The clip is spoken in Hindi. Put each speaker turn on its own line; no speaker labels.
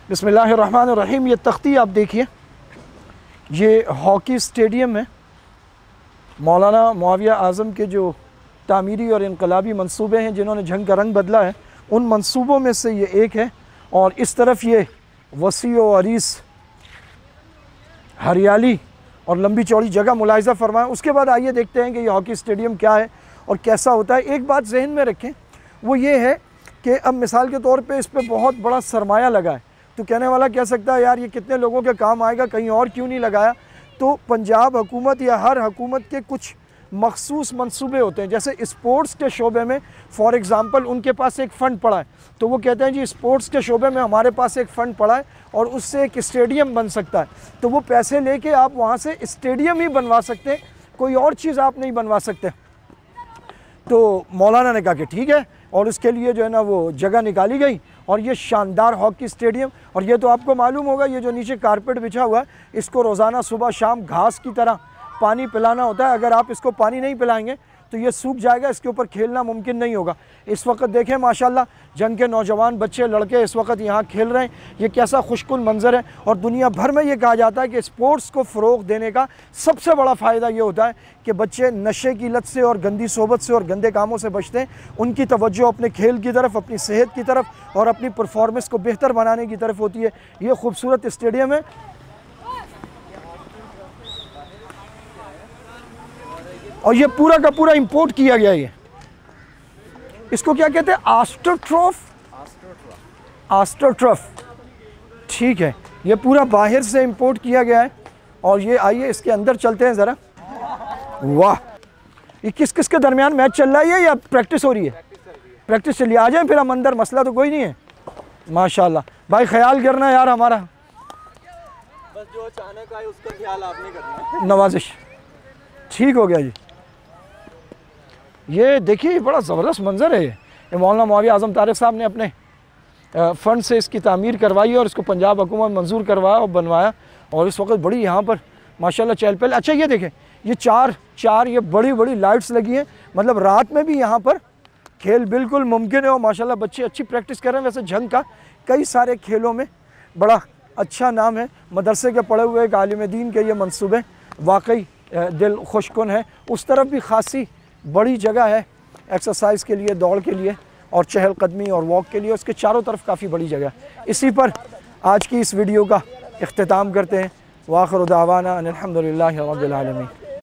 बिस्मिल्लाहिर्रहमानिर्रहीम। ये तख्ती आप देखिए, ये हॉकी स्टेडियम है। मौलाना मुआविया आज़म के जो तामीरी और इनकलाबी मंसूबे हैं जिन्होंने जंग का रंग बदला है, उन मंसूबों में से ये एक है। और इस तरफ ये वसी व अरीस हरियाली और लंबी चौड़ी जगह मुलाहिज़ा फरमाएं। उसके बाद आइए देखते हैं कि ये हॉकी स्टेडियम क्या है और कैसा होता है। एक बात जहन में रखें, वो ये है कि अब मिसाल के तौर पे इस पर बहुत बड़ा सरमाया लगा है, तो कहने वाला कह सकता है यार ये कितने लोगों के काम आएगा, कहीं और क्यों नहीं लगाया। तो पंजाब हुकूमत या हर हुकूमत के कुछ मखसूस मंसूबे होते हैं। जैसे स्पोर्ट्स के शोबे में फॉर एग्ज़ाम्पल उनके पास एक फ़ंड पड़ा है, तो वो कहते हैं जी स्पोर्ट्स के शोबे में हमारे पास एक फ़ंड पड़ा है और उससे एक स्टेडियम बन सकता है। तो वो पैसे लेके आप वहाँ से स्टेडियम ही बनवा सकते हैं, कोई और चीज़ आप नहीं बनवा सकते। तो मौलाना ने कहा कि ठीक है, और उसके लिए जो है ना वो जगह निकाली गई और ये शानदार हॉकी स्टेडियम। और ये तो आपको मालूम होगा, ये जो नीचे कारपेट बिछा हुआ है, इसको रोज़ाना सुबह शाम घास की तरह पानी पिलाना होता है। अगर आप इसको पानी नहीं पिलाएंगे तो ये सूख जाएगा, इसके ऊपर खेलना मुमकिन नहीं होगा। इस वक्त देखें माशाल्लाह जंग के नौजवान बच्चे लड़के इस वक्त यहाँ खेल रहे हैं, ये कैसा खुशकुल मंजर है। और दुनिया भर में ये कहा जाता है कि स्पोर्ट्स को फ़रोग़ देने का सबसे बड़ा फ़ायदा ये होता है कि बच्चे नशे की लत से और गंदी सोबत से और गंदे कामों से बचते हैं। उनकी तवज्जो अपने खेल की तरफ, अपनी सेहत की तरफ और अपनी परफॉर्मेंस को बेहतर बनाने की तरफ होती है। ये खूबसूरत स्टेडियम है। और ये पूरा का पूरा इंपोर्ट किया गया। ये इसको क्या कहते हैं? आस्ट्रोट्रफ। ठीक है, ये पूरा बाहर से इंपोर्ट किया गया है। और ये आइए इसके अंदर चलते हैं ज़रा। वाह, ये किस किस के दरमियान मैच चल रहा है या प्रैक्टिस हो रही है? प्रैक्टिस चलिए, आ जाए फिर हम अंदर, मसला तो कोई नहीं है। माशाल्लाह भाई, ख्याल करना यार हमारा,
बस जो अचानक आए उसका ख्याल आपने करना।
नवाजिश ठीक हो गया जी। ये देखिए बड़ा ज़बरदस्त मंज़र है। ये मौलाना मुआविया आज़म तारिक साहब ने अपने फ़ंड से इसकी तामीर करवाई और इसको पंजाब हुकूमत मंजूर करवाया और बनवाया। और इस वक्त बड़ी यहाँ पर माशाल्लाह चहल पहल। अच्छा ये देखें, ये चार ये बड़ी बड़ी लाइट्स लगी हैं, मतलब रात में भी यहाँ पर खेल बिल्कुल मुमकिन है। और माशाल्लाह बच्चे अच्छी प्रैक्टिस कर रहे हैं। वैसे जंग का कई सारे खेलों में बड़ा अच्छा नाम है। मदरसे के पढ़े हुए एक आलिम दीन के ये मंसूबे वाकई दिल खुशकुन है। उस तरफ भी खासी बड़ी जगह है एक्सरसाइज के लिए, दौड़ के लिए और चहलकदमी और वॉक के लिए। उसके चारों तरफ काफ़ी बड़ी जगह है। इसी पर आज की इस वीडियो का इख्तिताम करते हैं। व आखिर दावाना अनिल हम्दुलिल्लाहि रब्बिल आलमीन।